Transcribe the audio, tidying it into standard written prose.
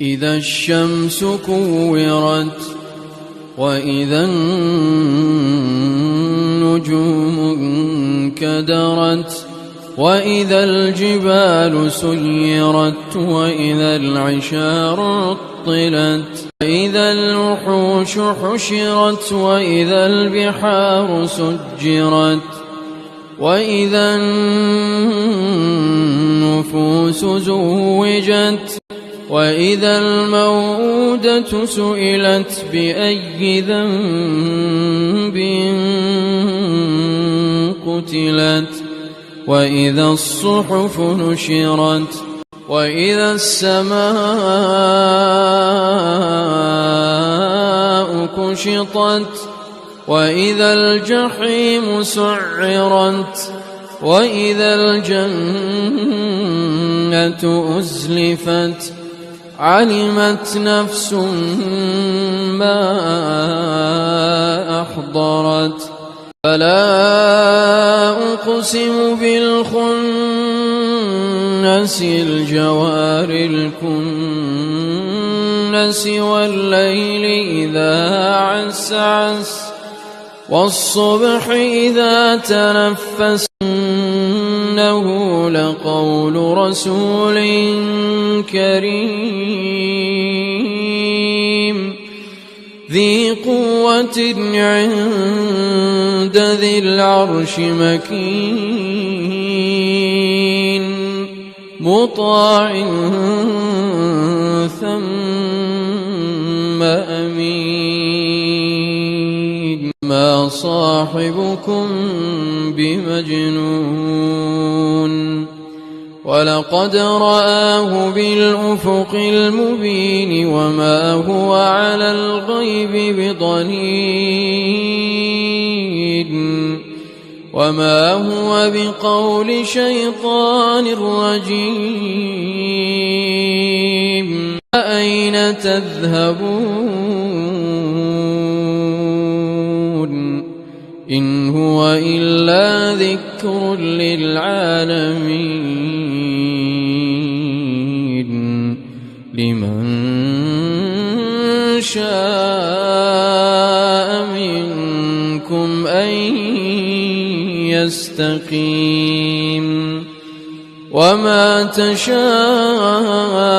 إذا الشمس كورت وإذا النجوم انكدرت وإذا الجبال سيرت وإذا العشار عطلت وإذا الوحوش حشرت وإذا البحار سجرت وإذا النفوس زوجت وإذا الموءودة سئلت بأي ذنب قتلت وإذا الصحف نشرت وإذا السماء كشطت وإذا الجحيم سعرت وإذا الجنة أزلفت علمت نفس ما أحضرت فلا أقسم بالخنس الجوار الكنس والليل إذا عسعس والصبح إذا تنفس إنه لقول رسول كريم ذي قوة عند ذي العرش مكين مطاع ثم أمين ما صاحبكم بمجنون ولقد رآه بالأفق المبين وما هو على الغيب بضنين وما هو بقول شيطان رجيم أين تذهبون إن هو إلا ذكر للعالمين لمن شاء منكم أن يستقيم وما تشاءون